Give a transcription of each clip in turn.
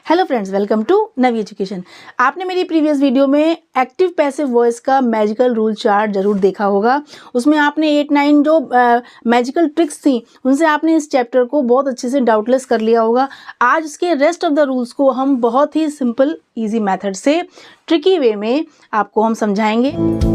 Hello friends, welcome to Navi education. आपने मेरी previous video में एक्टिव पैसिव वॉइस का मैजिकल रूल चार्ट जरूर देखा होगा। उसमें आपने 8-9 जो मैजिकल ट्रिक्स थी उनसे आपने इस चैप्टर को बहुत अच्छे से डाउटलेस कर लिया होगा। आज उसके रेस्ट ऑफ द रूल्स को हम बहुत ही सिंपल ईजी मेथड से ट्रिकी वे में आपको हम समझाएंगे।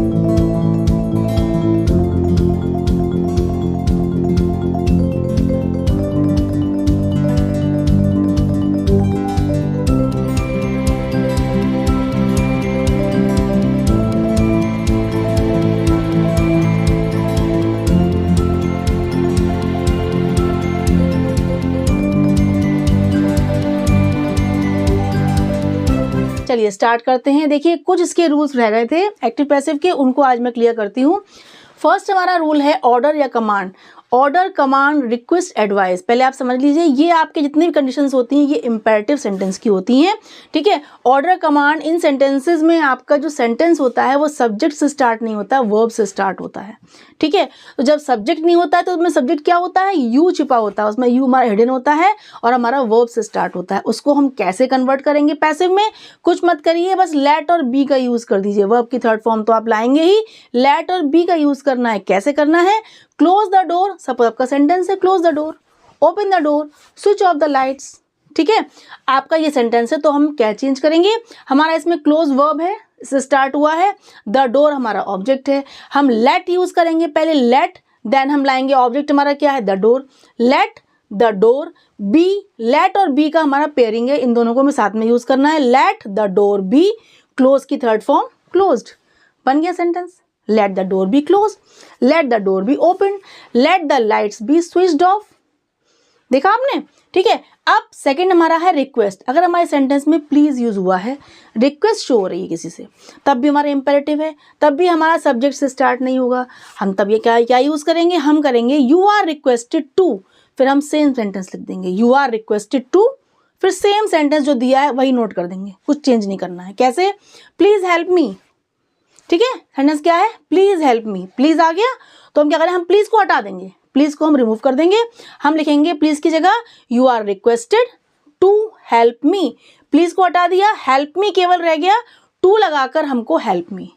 चलिए स्टार्ट करते हैं। देखिए कुछ इसके रूल्स रह गए थे एक्टिव पैसिव के, उनको आज मैं क्लियर करती हूँ। फर्स्ट हमारा रूल है ऑर्डर या command. Order, command, request, advice. पहले आप समझ लीजिए ये आपके जितनी भी कंडीशंस होती हैं ये इंपेरेटिव सेंटेंस की होती हैं, ठीक है। ऑर्डर, कमांड, इन सेंटेंसेस में आपका जो सेंटेंस होता है वो सब्जेक्ट से स्टार्ट नहीं होता, वर्ब से स्टार्ट होता है, ठीक है। तो जब सब्जेक्ट नहीं होता है तो उसमें सब्जेक्ट क्या होता है, यू छिपा होता है, उसमें यू हमारा हिडन होता है और हमारा वर्ब से स्टार्ट होता है। उसको हम कैसे कन्वर्ट करेंगे पैसिव में? कुछ मत करिए, बस लेट और बी का यूज कर दीजिए। वर्ब की थर्ड फॉर्म तो आप लाएंगे ही, लेट और बी का यूज करना है। कैसे करना है? क्लोज द डोर, सपोज आपका सेंटेंस है close the door, open the door, switch off the lights, ठीक है। आपका ये सेंटेंस है तो हम क्या चेंज करेंगे? हमारा इसमें क्लोज वर्ब है, इससे स्टार्ट हुआ है, द डोर हमारा ऑब्जेक्ट है, हम लेट यूज करेंगे पहले, लेट, देन हम लाएंगे ऑब्जेक्ट हमारा क्या है, the door, let the door be. Let और बी का हमारा पेयरिंग है, इन दोनों को हमें साथ में यूज करना है। Let the door be, close की थर्ड फॉर्म क्लोज्ड, बन गया sentence. Let the door be close, let the door be open, let the lights be switched off. देखा आपने, ठीक है। अब सेकंड हमारा है रिक्वेस्ट। अगर हमारे सेंटेंस में प्लीज यूज हुआ है, रिक्वेस्ट शो हो रही है किसी से, तब भी हमारा इंपेरेटिव है, तब भी हमारा सब्जेक्ट से स्टार्ट नहीं होगा। हम तब ये क्या यूज करेंगे? हम करेंगे यू आर रिक्वेस्टेड टू, फिर हम सेम सेंटेंस लिख देंगे, यू आर रिक्वेस्टेड टू, फिर सेम सेंटेंस जो दिया है वही नोट कर देंगे, कुछ चेंज नहीं करना है। कैसे? प्लीज हेल्प मी, ठीक है। सेंटेंस क्या है? Please help me. प्लीज आ गया तो हम क्या करें? हम प्लीज को हटा देंगे, प्लीज को हम रिमूव कर देंगे। हम लिखेंगे प्लीज की जगह you are requested to help me. Please को हटा दिया, हेल्प मी केवल रह गया, टू लगाकर हमको help me.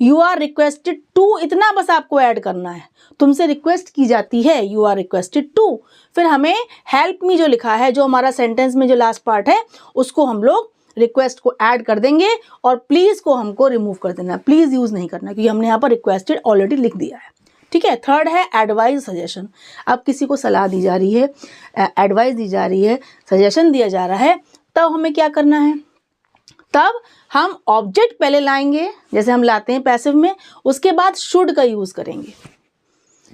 You are requested to, इतना बस आपको ऐड करना है, तुमसे रिक्वेस्ट की जाती है, यू आर रिक्वेस्टेड टू। फिर हमें हेल्प मी जो लिखा है, जो हमारा सेंटेंस में जो लास्ट पार्ट है, उसको हम लोग रिक्वेस्ट को ऐड कर देंगे और प्लीज को हमको रिमूव कर देना, प्लीज यूज नहीं करना क्योंकि हमने यहाँ पर रिक्वेस्टेड ऑलरेडी लिख दिया है, ठीक है। थर्ड है एडवाइस, सजेशन। अब किसी को सलाह दी जा रही है, एडवाइस दी जा रही है, सजेशन दिया जा रहा है, तब हमें क्या करना है? तब हम ऑब्जेक्ट पहले लाएंगे जैसे हम लाते हैं पैसिव में, उसके बाद शुड का यूज करेंगे,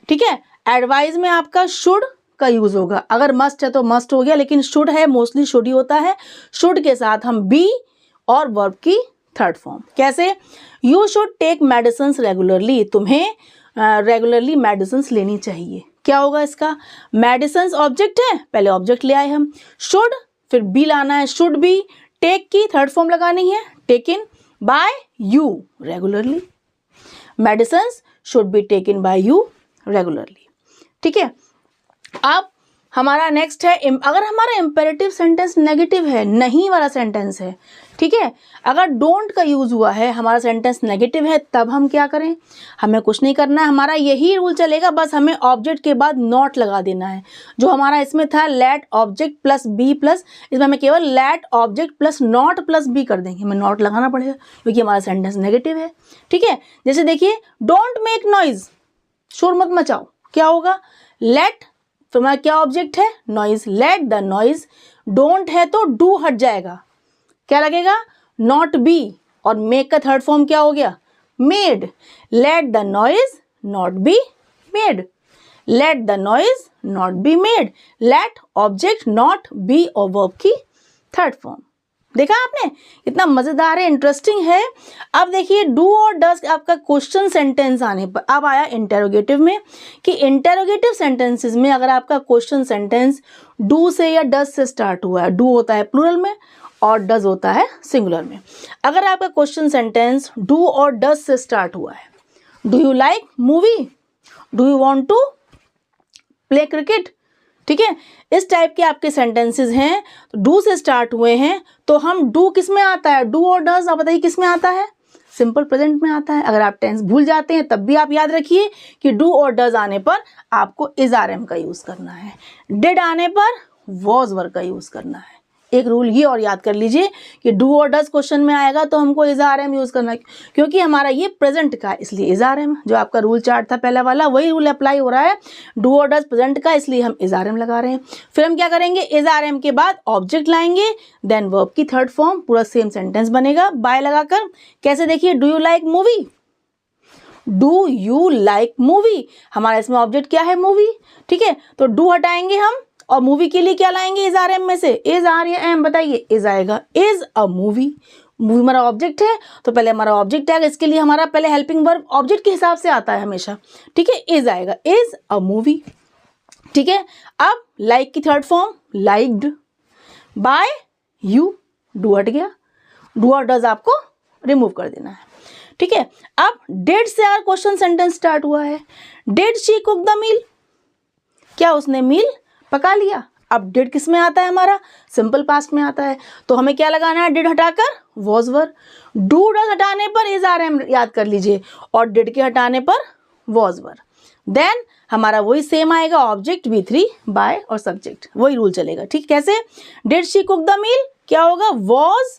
ठीक है। एडवाइस में आपका शुड का यूज होगा, अगर मस्ट है तो मस्ट हो गया, लेकिन शुड है मोस्टली शुड ही होता है। शुड के साथ हम बी और वर्ब की थर्ड फॉर्म। कैसे? You should take medicine regularly, तुम्हें रेगुलरली मेडिसिन लेनी चाहिए। क्या होगा इसका? मेडिसिन ऑब्जेक्ट है, पहले ऑब्जेक्ट ले आए हम, शुड, फिर बी लाना है, शुड बी, टेक की थर्ड फॉर्म लगानी है, taken by you regularly. Medicine should be taken by you regularly, ठीक है। अब हमारा नेक्स्ट है, अगर हमारा इंपेरेटिव सेंटेंस नेगेटिव है, नहीं वाला सेंटेंस है, ठीक है, अगर डोंट का यूज हुआ है, हमारा सेंटेंस नेगेटिव है, तब हम क्या करें? हमें कुछ नहीं करना है, हमारा यही रूल चलेगा, बस हमें ऑब्जेक्ट के बाद नॉट लगा देना है। जो हमारा इसमें था let object plus be plus, इसमें हमें केवल let object plus not plus be कर देंगे, हमें नॉट लगाना पड़ेगा क्योंकि हमारा सेंटेंस नेगेटिव है, ठीक है। जैसे देखिए, डोंट मेक नॉइज, शोर मत मचाओ, क्या होगा? लेट, तो हमारा क्या ऑब्जेक्ट है? Noise, let the noise. Don't है तो डू हट जाएगा, क्या लगेगा? नॉट बी, और मेक का थर्ड फॉर्म क्या हो गया? Made. Let the noise not be made, let the noise not be made. Let object not be और वर्ब की थर्ड फॉर्म। देखा आपने, इतना मजेदार है, इंटरेस्टिंग है। अब देखिए डू और डज आपका क्वेश्चन सेंटेंस आने पर अब आया इंटेरोगेटिव में, कि इंटेरोगेटिव सेंटेंसेस में अगर आपका क्वेश्चन सेंटेंस डू से या डज से स्टार्ट हुआ है, डू होता है प्लूरल में और डज होता है सिंगुलर में। अगर आपका क्वेश्चन सेंटेंस डू और डज से स्टार्ट हुआ है, do you like movie, do you want to play cricket, ठीक है, इस टाइप के आपके सेंटेंसेस हैं, तो डू से स्टार्ट हुए हैं, तो हम डू किस में आता है, डू और डज, आप बताइए किस में आता है, सिंपल प्रेजेंट में आता है। अगर आप टेंस भूल जाते हैं तब भी आप याद रखिए कि डू और डज आने पर आपको इज आर एम का यूज करना है, डिड आने पर वॉज वर्ब का यूज करना है। एक रूल ये और याद कर लीजिए कि डू और डज क्वेश्चन में आएगा तो हमको इज आर एम यूज करना है, क्योंकि हमारा ये प्रेजेंट का है इसलिए इज आर एम, जो आपका रूल चार्ट था पहला वाला वही रूल अप्लाई हो रहा है, डू और डज प्रेजेंट का इसलिए हम इज आर एम लगा रहे हैं। फिर हम क्या करेंगे, इज आर एम के बाद ऑब्जेक्ट लाएंगे, देन वर्ब की थर्ड फॉर्म, पूरा सेम सेंटेंस बनेगा बाय लगाकर। कैसे, देखिए, do you like movie, do you like movie, हमारा इसमें ऑब्जेक्ट क्या है, मूवी, ठीक है, तो डू हटाएंगे हम और मूवी के लिए क्या लाएंगे, इज आर एम में से, इज आर या एम, बताइए, इज आएगा, इज अ मूवी, मूवी हमारा ऑब्जेक्ट है तो पहले हमारा ऑब्जेक्ट आएगा, इसके लिए हमारा पहले हेल्पिंग वर्ब ऑब्जेक्ट के हिसाब से आता है हमेशा, ठीक है, इज आएगा, इज अ मूवी, ठीक है। अब लाइक की third form liked, by you, do हट गया, डू और डज आपको रिमूव कर देना है, ठीक है। अब डिड से आर क्वेश्चन सेंटेंस स्टार्ट हुआ है, did she cook the meal, क्या उसने मील पका लिया। अब डिड किस में आता है, हमारा सिंपल पास्ट में आता है, तो हमें क्या लगाना है, डिड हटाकर वॉज वर्ब, डू डज हटाने पर इज आर एम याद कर लीजिए, और डिड के हटाने पर वॉज वर्ब, देन हमारा वही सेम आएगा, ऑब्जेक्ट V3 बाय और सब्जेक्ट, वही रूल चलेगा, ठीक। कैसे, did she cook the meal, क्या होगा, वॉज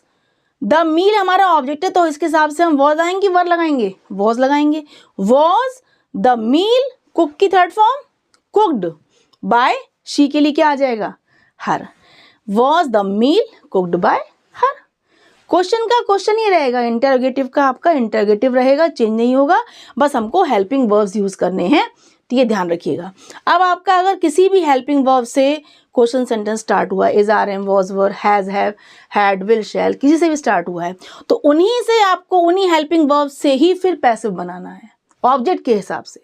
द मील हमारा ऑब्जेक्ट है तो इसके हिसाब से हम वॉज आएंगे, वर्ब लगाएंगे, वॉज लगाएंगे, वॉज द मील, कुक की third form cooked, by she के लिए क्या आ जाएगा, her, was the meal cooked by her. Question का क्वेश्चन ही रहेगा, इंटरोगेटिव का आपका इंटरोगेटिव रहेगा, चेंज नहीं होगा, बस हमको हेल्पिंग वर्ब्स यूज करने हैं, तो ये ध्यान रखिएगा। अब आपका अगर किसी भी हेल्पिंग वर्ब से क्वेश्चन सेंटेंस स्टार्ट हुआ, is are am, was verb, has, have, had, will, shall, किसी से भी स्टार्ट हुआ है तो उन्हीं से आपको उन्हीं हेल्पिंग वर्ब से ही फिर पैसिव बनाना है, ऑब्जेक्ट के हिसाब से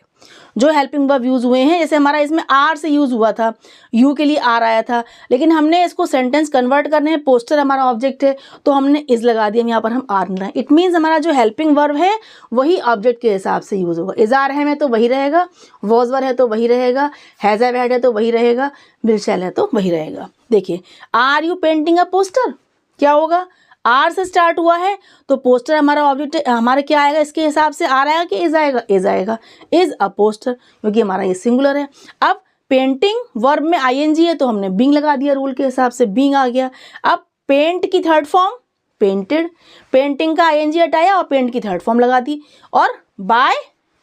जो हेल्पिंग वर्ब यूज हुए हैं। जैसे हमारा इसमें आर से यूज हुआ था, यू के लिए आर आया था, लेकिन हमने इसको सेंटेंस कन्वर्ट करने हैं, पोस्टर हमारा ऑब्जेक्ट है तो हमने इज लगा दिया, यहाँ पर हम आर लगाए, इट मीन्स हमारा जो हेल्पिंग वर्ब है वही ऑब्जेक्ट के हिसाब से यूज होगा, इज आर है तो वही रहेगा, वॉज वर्ब है तो वही रहेगा, हैज हैव हैड है तो वही रहेगा, विल शैल है तो वही रहेगा। देखिए, are you painting a poster, क्या होगा, आर से स्टार्ट हुआ है तो पोस्टर हमारा ऑब्जेक्ट, हमारा क्या आएगा, इसके हिसाब से आर आएगा कि इज आएगा, इज आएगा, इज अ पोस्टर, क्योंकि हमारा ये सिंगुलर है। अब पेंटिंग वर्ब में आईएनजी है तो हमने बीइंग लगा दिया, रूल के हिसाब से बीइंग आ गया। अब पेंट की थर्ड फॉर्म पेंटेड, पेंटिंग का आईएनजी हटाया और पेंट की थर्ड फॉर्म लगा दी, और by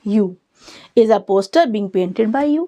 you, is a poster being painted by you.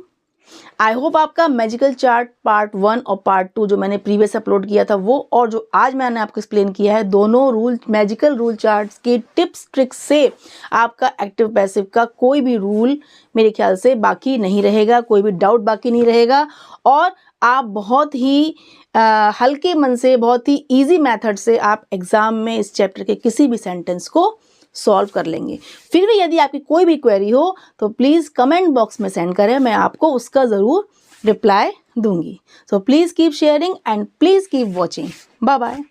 I hope आपका मैजिकल चार्ट पार्ट 1 और पार्ट 2 जो मैंने प्रीवियस अपलोड किया था वो और जो आज मैंने आपको एक्सप्लेन किया है, दोनों रूल मैजिकल रूल चार्ट्स के टिप्स ट्रिक्स से आपका एक्टिव पैसिव का कोई भी रूल मेरे ख्याल से बाकी नहीं रहेगा, कोई भी डाउट बाकी नहीं रहेगा, और आप बहुत ही हल्के मन से, बहुत ही ईजी मेथड से आप एग्ज़ाम में इस चैप्टर के किसी भी सेंटेंस को सॉल्व कर लेंगे। फिर भी यदि आपकी कोई भी क्वेरी हो तो प्लीज़ कमेंट बॉक्स में सेंड करें, मैं आपको उसका ज़रूर रिप्लाई दूंगी। So please keep sharing and please keep watching. Bye bye.